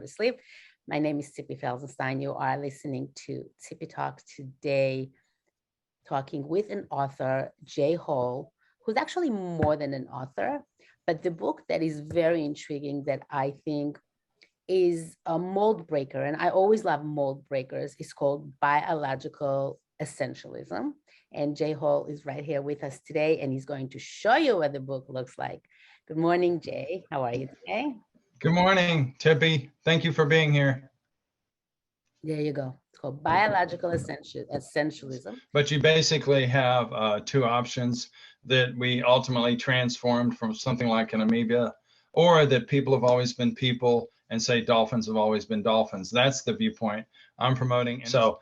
obviously. My name is Tippi Felsenstein. You are listening to Tippi Talk today, talking with an author, Jay Hall, who's actually more than an author, but the book that is very intriguing that I think is a mold breaker, and I always love mold breakers, is called Biological Essentialism. And Jay Hall is right here with us today, and he's going to show you what the book looks like. Good morning, Jay. How are you today? Good morning, Tippi. Thank you for being here. There you go. It's called Biological Essentialism. But you basically have two options: that we ultimately transformed from something like an amoeba, or that people have always been people and say dolphins have always been dolphins. That's the viewpoint I'm promoting. So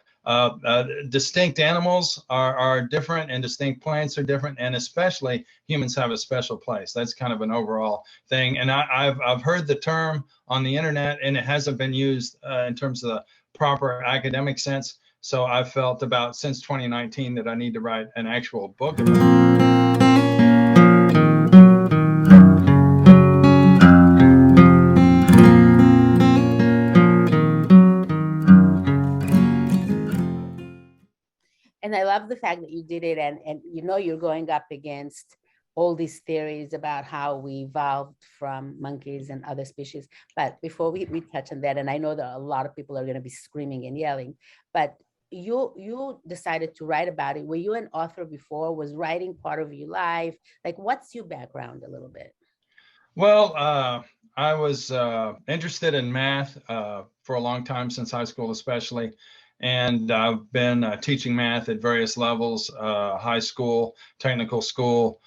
distinct animals are different, and distinct plants are different, and especially humans have a special place. That's kind of an overall thing. And I've heard the term on the internet, and it hasn't been used in terms of the proper academic sense. So I've felt about since 2019 that I need to write an actual book about it. And I love the fact that you did it, and you know you're going up against all these theories about how we evolved from monkeys and other species. But before we touch on that, and I know that a lot of people are going to be screaming and yelling, but you decided to write about it. Were you an author before? Was writing part of your life? Like, what's your background a little bit? Well, I was interested in math for a long time, since high school especially. And I've been teaching math at various levels: high school, technical school,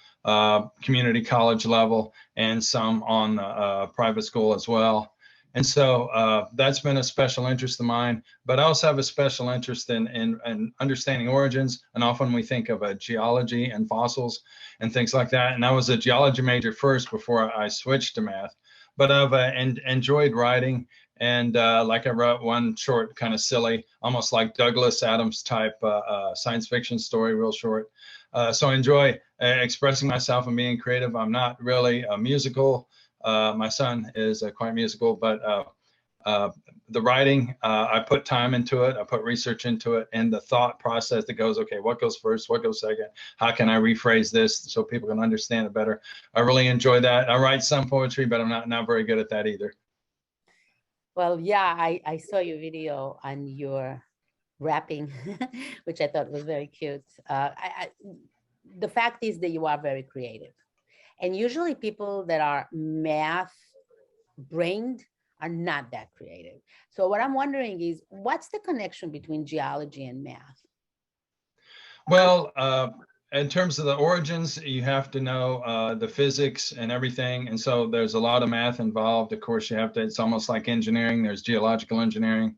community college level, and some on private school as well. And so that's been a special interest of mine. But I also have a special interest in understanding origins. And often we think of geology and fossils and things like that. And I was a geology major first before I switched to math. But I've enjoyed writing. And like I wrote one short, kind of silly, almost like Douglas Adams type science fiction story, real short. So I enjoy expressing myself and being creative. I'm not really a musical. My son is quite musical, but the writing, I put time into it. I put research into it, and the thought process that goes, okay, what goes first? What goes second? How can I rephrase this so people can understand it better? I really enjoy that. I write some poetry, but I'm not very good at that either. Well, yeah, I saw your video on your rapping, which I thought was very cute. The fact is that you are very creative. And usually people that are math brained are not that creative. So what I'm wondering is, what's the connection between geology and math? Well, in terms of the origins, you have to know the physics and everything. And so there's a lot of math involved. Of course, you have to, it's almost like engineering. There's geological engineering.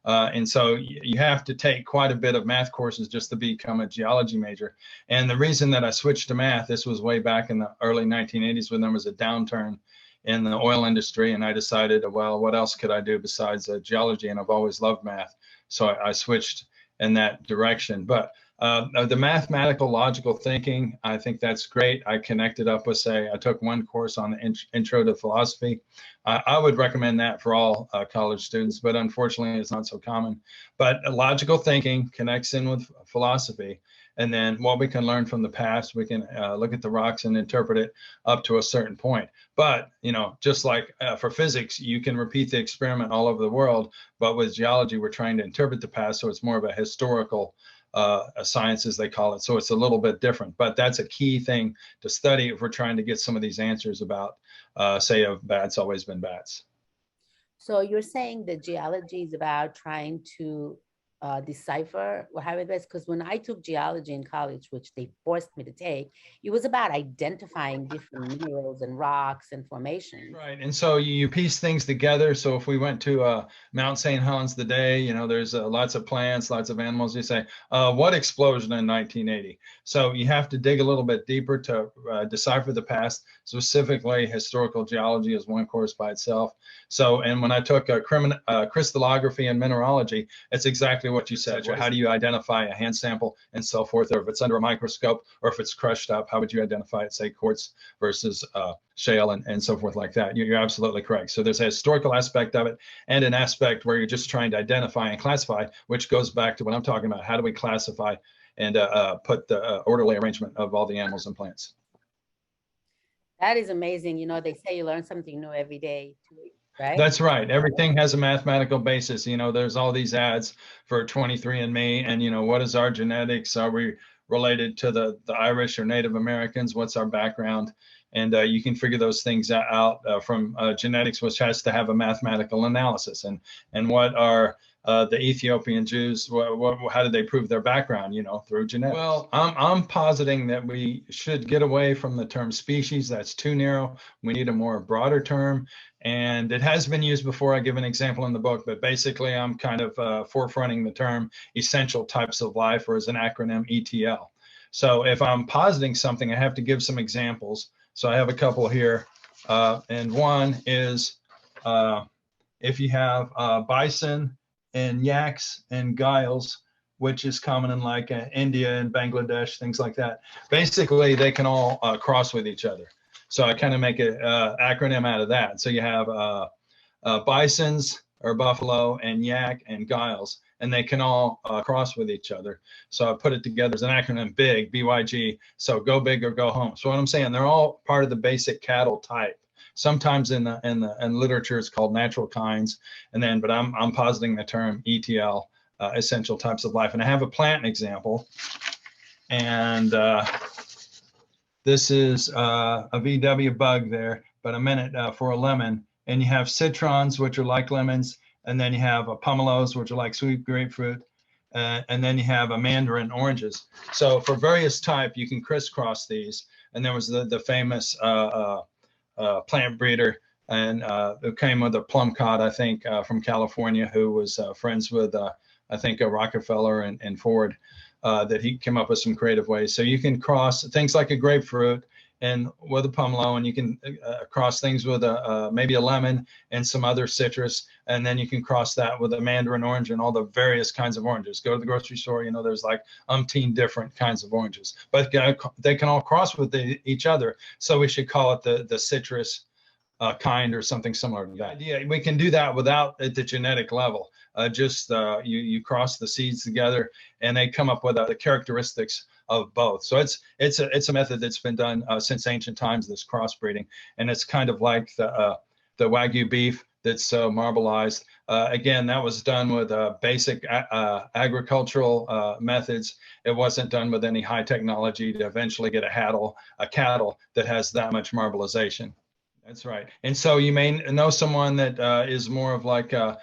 And so you have to take quite a bit of math courses just to become a geology major. And the reason that I switched to math, this was way back in the early 1980s when there was a downturn in the oil industry. And I decided, well, what else could I do besides geology? And I've always loved math. So I switched in that direction. But the mathematical logical thinking, I think that's great. I connected up with, say, I took one course on the intro to philosophy. I would recommend that for all college students, but unfortunately it's not so common. But logical thinking connects in with philosophy. And then what we can learn from the past, we can look at the rocks and interpret it up to a certain point. But, you know, just like for physics, you can repeat the experiment all over the world. But with geology, we're trying to interpret the past. So it's more of a historical science, as they call it. So it's a little bit different. But that's a key thing to study if we're trying to get some of these answers about, say, of bats always been bats. So you're saying that geology is about trying to decipher what happened best? Because when I took geology in college, which they forced me to take, it was about identifying different minerals and rocks and formations. Right. And so you piece things together. So if we went to Mount St. Helens today, you know, there's lots of plants, lots of animals. You say, what explosion in 1980? So you have to dig a little bit deeper to decipher the past. Specifically, historical geology is one course by itself. So, and when I took crystallography and mineralogy, it's exactly exactly what you said. How do you identify a hand sample and so forth, or if it's under a microscope, or if it's crushed up, how would you identify it, say quartz versus shale and so forth like that? You're absolutely correct. So there's a historical aspect of it and an aspect where you're just trying to identify and classify, which goes back to what I'm talking about. How do we classify and put the orderly arrangement of all the animals and plants? That is amazing. You know, they say you learn something new every day, right? That's right. Everything has a mathematical basis. You know, there's all these ads for 23andMe, and you know, what is our genetics? Are we related to the Irish or Native Americans? What's our background? And you can figure those things out from genetics, which has to have a mathematical analysis. And what are the Ethiopian Jews? How did they prove their background? You know, through genetics. Well, I'm positing that we should get away from the term species. That's too narrow. We need a more broader term. And it has been used before. I give an example in the book, but basically I'm kind of forefronting the term essential types of life, or as an acronym, ETL. So if I'm positing something, I have to give some examples. So I have a couple here. And one is if you have bison and yaks and gyles, which is common in like India and Bangladesh, things like that. Basically, they can all cross with each other. So I kind of make an acronym out of that. So you have bisons or buffalo and yak and gyles, and they can all cross with each other. So I put it together as an acronym, BIG, BYG. So go big or go home. So what I'm saying, they're all part of the basic cattle type. Sometimes in literature it's called natural kinds, but I'm positing the term ETL, essential types of life. And I have a plant example, and this is a VW bug there, but a minute for a lemon. And you have citrons, which are like lemons, and then you have pomelos, which are like sweet grapefruit, and then you have a mandarin oranges. So for various type, you can crisscross these. And there was the famous plant breeder, and who came with a plum cod, I think, from California, who was friends with, I think, Rockefeller and Ford. That he came up with some creative ways. So you can cross things like a grapefruit and with a pomelo, and you can cross things with maybe a lemon and some other citrus, and then you can cross that with a mandarin orange and all the various kinds of oranges. Go to the grocery store, you know, there's like umpteen different kinds of oranges, but they can all cross with each other. So we should call it the citrus kind or something similar to that. Yeah, we can do that without at the genetic level. You cross the seeds together, and they come up with the characteristics of both. So it's a method that's been done since ancient times, this crossbreeding, and it's kind of like the Wagyu beef that's so marbleized. Again, that was done with basic agricultural methods. It wasn't done with any high technology to eventually get a cattle that has that much marbleization. That's right. And so you may know someone that is more of like a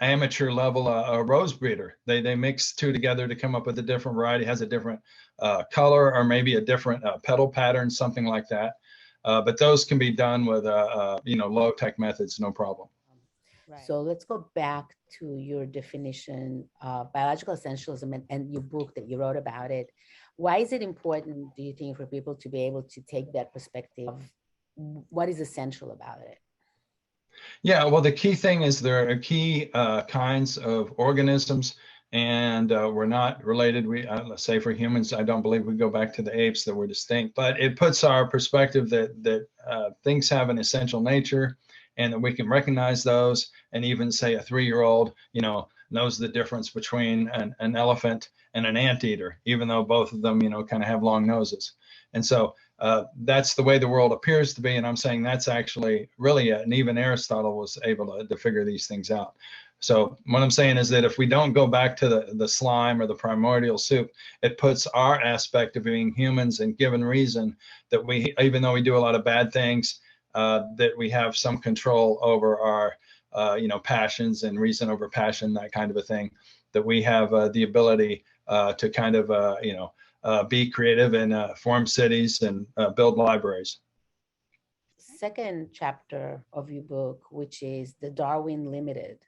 amateur level, a rose breeder. They mix two together to come up with a different variety, has a different color, or maybe a different petal pattern, something like that. But those can be done with low tech methods, no problem. Right. So let's go back to your definition of biological essentialism and your book that you wrote about it. Why is it important, do you think, for people to be able to take that perspective of what is essential about it? Yeah, well, the key thing is there are key kinds of organisms, and we're not related. Let's say for humans, I don't believe we go back to the apes, that we're distinct. But it puts our perspective that things have an essential nature, and that we can recognize those. And even say a 3-year-old, knows the difference between an elephant and an anteater, even though both of them, kind of have long noses. And so that's the way the world appears to be. And I'm saying that's actually really and even Aristotle was able to figure these things out. So what I'm saying is that if we don't go back to the slime or the primordial soup, it puts our aspect of being humans and given reason that we, even though we do a lot of bad things, that we have some control over our, passions and reason over passion, that kind of a thing, that we have the ability to kind of, be creative and form cities and build libraries. Second chapter of your book, which is the Darwin Limited,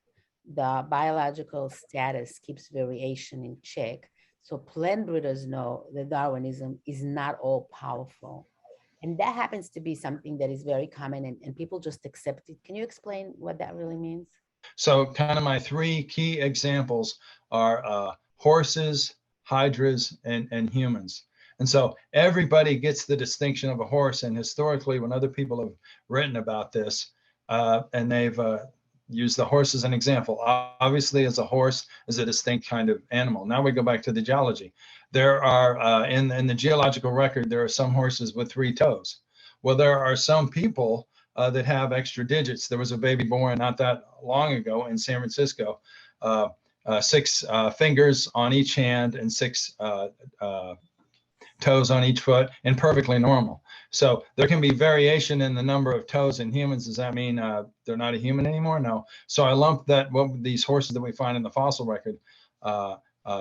the biological status keeps variation in check. So plant breeders know that Darwinism is not all powerful. And that happens to be something that is very common and people just accept it. Can you explain what that really means? So kind of my 3 key examples. are horses, hydras, and humans. And so everybody gets the distinction of a horse. And historically, when other people have written about this, and they've used the horse as an example, obviously, as a horse is a distinct kind of animal. Now we go back to the geology. There are, in the geological record, there are some horses with 3 toes. Well, there are some people that have extra digits. There was a baby born not that long ago in San Francisco, 6 fingers on each hand and 6 toes on each foot, and perfectly normal. So there can be variation in the number of toes in humans. Does that mean they're not a human anymore? No. So I lumped these horses that we find in the fossil record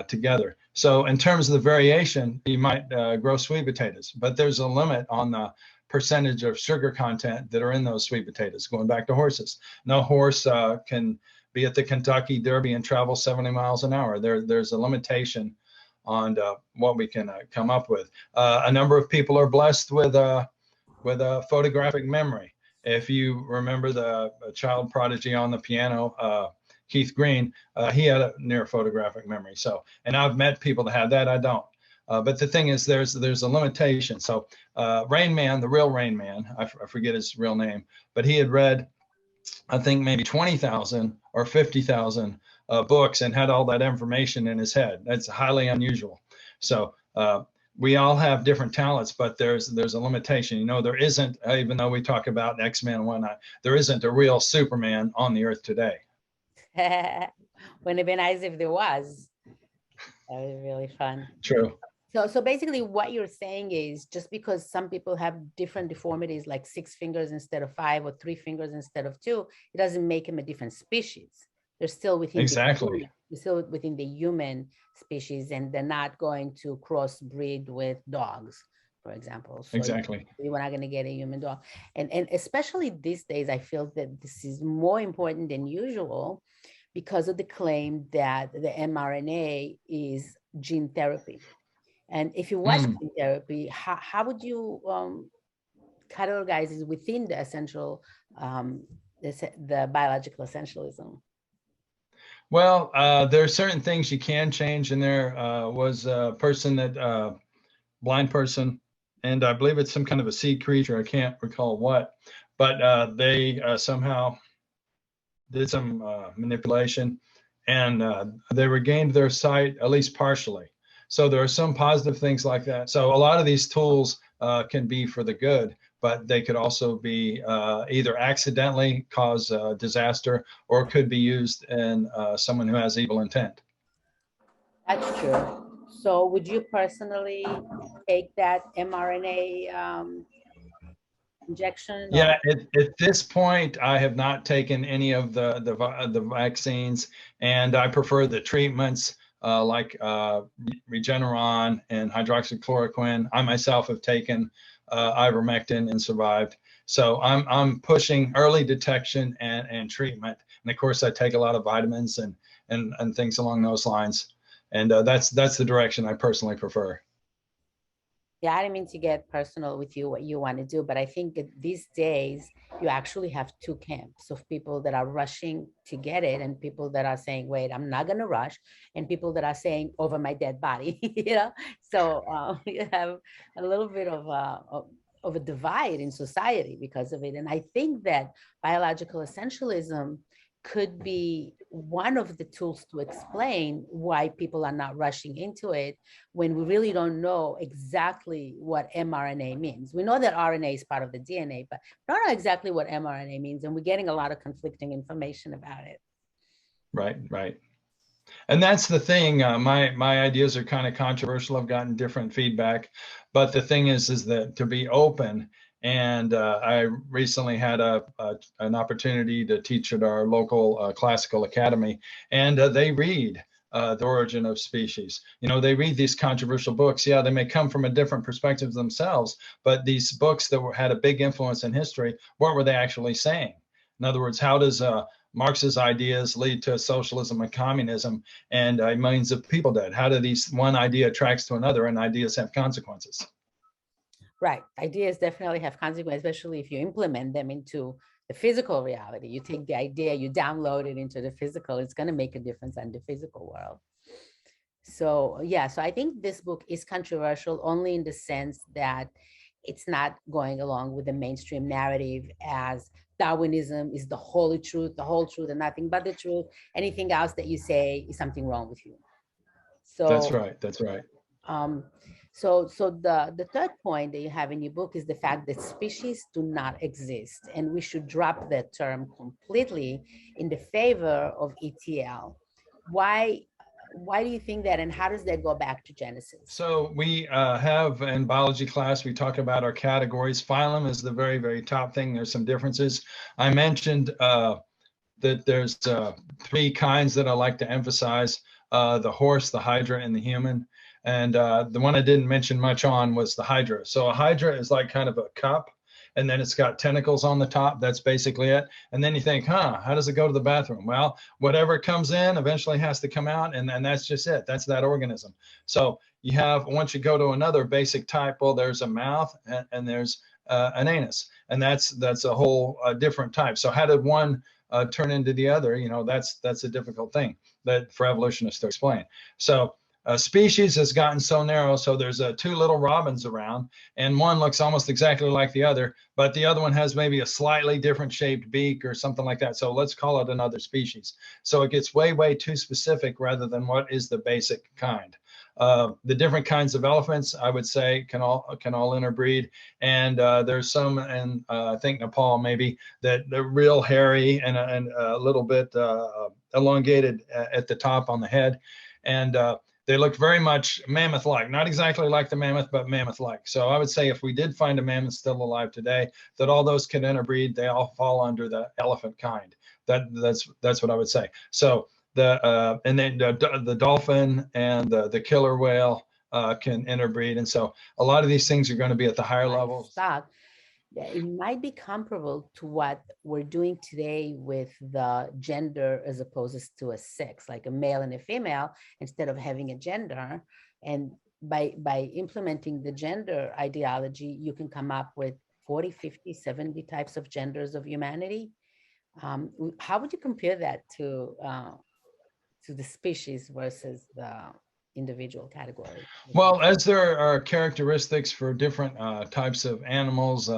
together. So in terms of the variation, you might grow sweet potatoes, but there's a limit on the percentage of sugar content that are in those sweet potatoes. Going back to horses, no horse can be at the Kentucky Derby and travel 70 miles an hour. There's a limitation on what we can come up with. A number of people are blessed with a photographic memory. If you remember the child prodigy on the piano, Keith Green, he had a near photographic memory. So, and I've met people that have that. I don't. But the thing is, there's a limitation. So Rain Man, the real Rain Man, I forget his real name, but he had read, I think, maybe 20,000 or 50,000 books and had all that information in his head. That's highly unusual. So we all have different talents, but there's a limitation. You know, there isn't, even though we talk about X-Men and whatnot, there isn't a real Superman on the earth today. Wouldn't it be nice if there was? That was really fun. True. So basically what you're saying is, just because some people have different deformities, like 6 fingers instead of 5 or 3 fingers instead of 2, it doesn't make them a different species. They're still within the human species, and they're not going to crossbreed with dogs, for example. So exactly. We're not going to get a human dog. And especially these days, I feel that this is more important than usual because of the claim that the mRNA is gene therapy. And if you watch gene therapy, how would you categorize it within the essential, the biological essentialism? Well, there are certain things you can change, and there was a person that, blind person, and I believe it's some kind of a sea creature. I can't recall what, but they somehow did some manipulation, and they regained their sight, at least partially. So there are some positive things like that. So a lot of these tools can be for the good, but they could also be either accidentally cause disaster, or could be used in someone who has evil intent. That's true. So would you personally take that mRNA injection? Yeah, at this point, I have not taken any of the vaccines, and I prefer the treatments like Regeneron and hydroxychloroquine. I myself have taken ivermectin and survived. So I'm pushing early detection and treatment. And of course, I take a lot of vitamins and things along those lines. And that's the direction I personally prefer. Yeah, I didn't mean to get personal with you, what you want to do, but I think that these days you actually have 2 camps of people that are rushing to get it, and people that are saying, wait, I'm not going to rush, and people that are saying, over my dead body, you know? So you have a little bit of a divide in society because of it. And I think that biological essentialism could be one of the tools to explain why people are not rushing into it when we really don't know exactly what mRNA means. We know that RNA is part of the DNA, but we don't know exactly what mRNA means, and we're getting a lot of conflicting information about it. Right. And that's the thing. My ideas are kind of controversial. I've gotten different feedback, but the thing is that to be open. And I recently had an opportunity to teach at our local classical academy, and they read The Origin of Species. You know, they read these controversial books. Yeah, they may come from a different perspective themselves, but these books that had a big influence in history, what were they actually saying? In other words, how does Marx's ideas lead to socialism and communism and millions of people dead? How do these one idea attracts to another, and ideas have consequences? Right. Ideas definitely have consequences, especially if you implement them into the physical reality. You take the idea, you download it into the physical, it's going to make a difference in the physical world. So yeah, so I think this book is controversial only in the sense that it's not going along with the mainstream narrative as Darwinism is the holy truth, the whole truth, and nothing but the truth. Anything else that you say is something wrong with you. That's So right. That's right. um, so the third point that you have in your book is the fact that species do not exist, and we should drop that term completely in the favor of ETL. Why why do you think that, and how does that go back to Genesis? So we have in biology class, we talk about our categories. Phylum is the very, very top thing. There's some differences. I mentioned that there's three kinds that I like to emphasize, the horse, the hydra, and the human. And the one I didn't mention much on was the hydra. So a hydra is like kind of a cup, and then it's got tentacles on the top. That's basically it. And then you think, huh, how does it go to the bathroom? Well, whatever comes in eventually has to come out, and that's just it. That's that organism. So you have, once you go to another basic type, well, there's a mouth and there's an anus, and that's a whole different type. So how did one turn into the other? You know, that's a difficult thing that for evolutionists to explain. So species has gotten so narrow, so there's two little robins around, and one looks almost exactly like the other, but the other one has maybe a slightly different shaped beak or something like that. So let's call it another species. So it gets way, way too specific rather than what is the basic kind. The different kinds of elephants, I would say, can all interbreed, and there's some, and I think Nepal maybe, that they're real hairy and a little bit elongated at the top on the head, and they look very much mammoth-like, not exactly like the mammoth, but mammoth-like. So I would say if we did find a mammoth still alive today, that all those can interbreed. They all fall under the elephant kind. That's what I would say. So and then the dolphin and the killer whale can interbreed, and so a lot of these things are going to be at the higher levels. Stock, it might be comparable to what we're doing today with the gender as opposed to a sex, like a male and a female, instead of having a gender. And by implementing the gender ideology, you can come up with 40, 50, 70 types of genders of humanity. How would you compare that to the species versus the individual category? Well, as there are characteristics for different types of animals,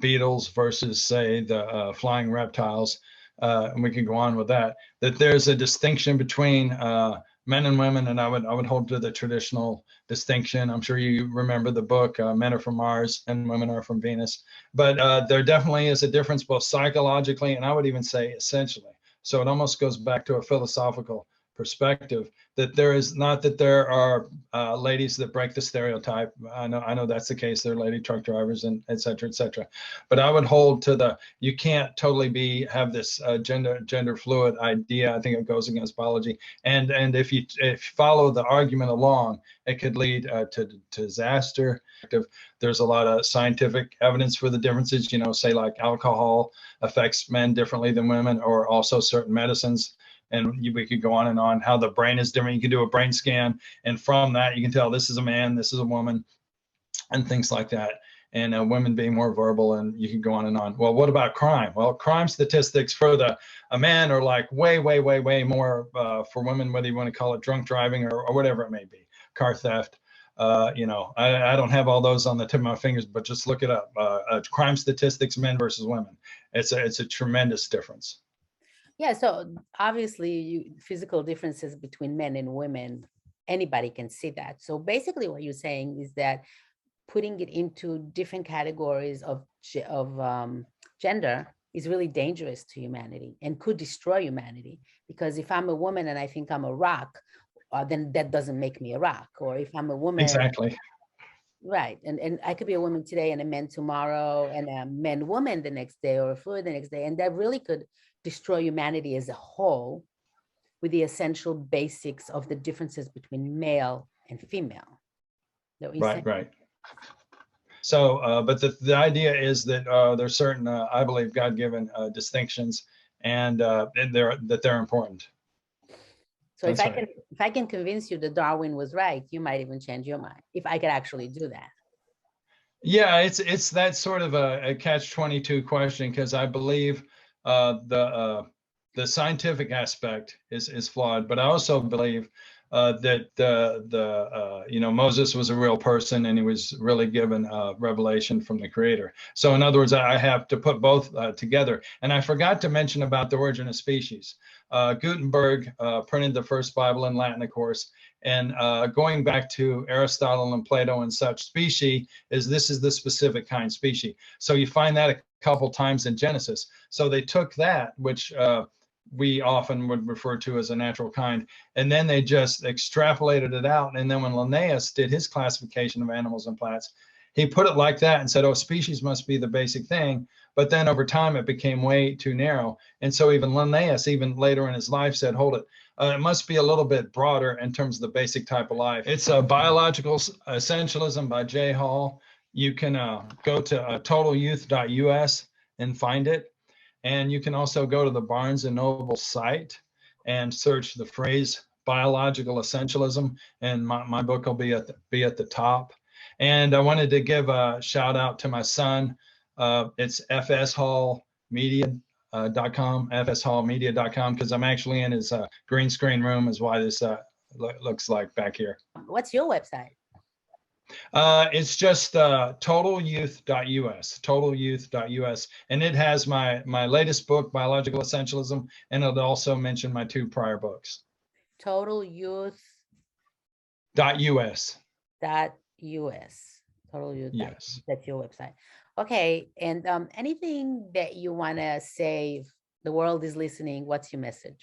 beetles versus, say, the flying reptiles, and we can go on with that, that there's a distinction between men and women, and I would hold to the traditional distinction. I'm sure you remember the book, Men Are from Mars and Women Are from Venus. But there definitely is a difference both psychologically and I would even say essentially. So it almost goes back to a philosophical perspective, that there is not that there are ladies that break the stereotype. I know that's the case. There are lady truck drivers and et cetera, et cetera. But I would hold to the, you can't totally have this gender fluid idea. I think it goes against biology. And if you follow the argument along, it could lead to disaster. There's a lot of scientific evidence for the differences, you know, say like alcohol affects men differently than women, or also certain medicines. And we could go on and on, how the brain is different. You can do a brain scan, and from that, you can tell this is a man, this is a woman, and things like that. And women being more verbal, and you can go on and on. Well, what about crime? Well, crime statistics for a man are like way, way, way, way more for women, whether you want to call it drunk driving or whatever it may be, car theft. You know, I don't have all those on the tip of my fingers, but just look it up. Crime statistics, men versus women. It's a tremendous difference. Yeah, so obviously physical differences between men and women, anybody can see that. So basically what you're saying is that putting it into different categories of gender is really dangerous to humanity and could destroy humanity. Because if I'm a woman and I think I'm a rock, then that doesn't make me a rock. Or if I'm a woman. Exactly. Right. And I could be a woman today and a man tomorrow and a man woman the next day, or a fluid the next day. And that really could destroy humanity as a whole with the essential basics of the differences between male and female. Right. So, but the idea is that there's certain, I believe, God-given distinctions, and they're important. So if I can convince you that Darwin was right, you might even change your mind, if I could actually do that. Yeah, it's that sort of a catch-22 question, because I believe the scientific aspect is flawed, but I also believe that Moses was a real person and he was really given revelation from the Creator. So in other words, I have to put both together. And I forgot to mention about the origin of species. Gutenberg printed the first Bible in Latin, of course. And going back to Aristotle and Plato and such, species this is the specific kind species. So you find that a couple times in Genesis. So they took that, which we often would refer to as a natural kind, and then they just extrapolated it out. And then when Linnaeus did his classification of animals and plants, he put it like that and said, oh, species must be the basic thing. But then over time, it became way too narrow. And so even Linnaeus, even later in his life, said, hold it, it must be a little bit broader in terms of the basic type of life. It's a Biological Essentialism by J. Hall. You can go to totalyouth.us and find it. And you can also go to the Barnes and Noble site and search the phrase biological essentialism, and my book will be at the top. And I wanted to give a shout out to my son. It's fshallmedia.com, fshallmedia.com, because I'm actually in his green screen room, is why this looks like back here. What's your website? It's just totalyouth.us, and it has my latest book, Biological Essentialism, and it'll also mention my 2 prior books. Totalyouth.us. Totalyouth. Yes. That's your website. Okay, and anything that you want to say, if the world is listening, what's your message?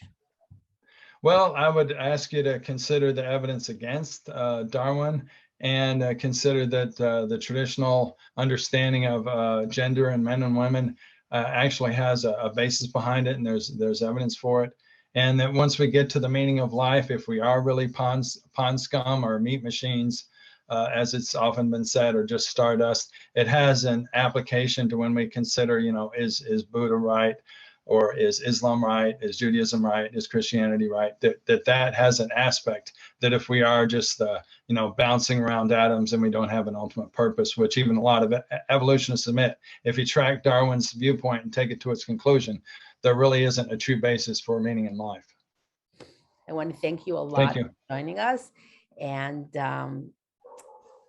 Well, I would ask you to consider the evidence against Darwin, and consider that the traditional understanding of gender and men and women actually has a basis behind it, and there's evidence for it. And that once we get to the meaning of life, if we are really pond scum or meat machines, as it's often been said, or just stardust, it has an application to when we consider, is Buddha right? Or is Islam right? Is Judaism right? Is Christianity right? That has an aspect that if we are just bouncing around atoms and we don't have an ultimate purpose, which even a lot of evolutionists admit, if you track Darwin's viewpoint and take it to its conclusion, there really isn't a true basis for meaning in life. I want to thank you a lot Thank you. for joining us, and I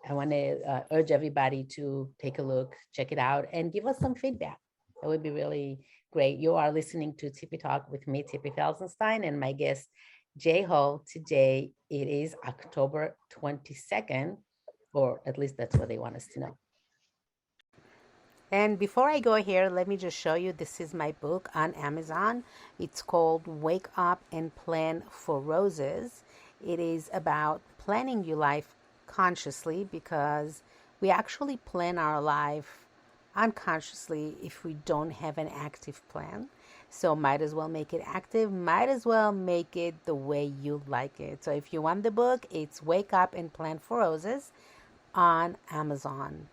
want to urge everybody to take a look, check it out, and give us some feedback. That would be really great. You are listening to Tippy Talk with me, Tippy Felsenstein, and my guest, Jay Hall. Today, it is October 22nd, or at least that's what they want us to know. And before I go here, let me just show you, this is my book on Amazon. It's called Wake Up and Plan for Roses. It is about planning your life consciously, because we actually plan our life unconsciously if we don't have an active plan. So might as well make it active, might as well make it the way you like it. So if you want the book, it's Wake Up and Plan for Roses on Amazon.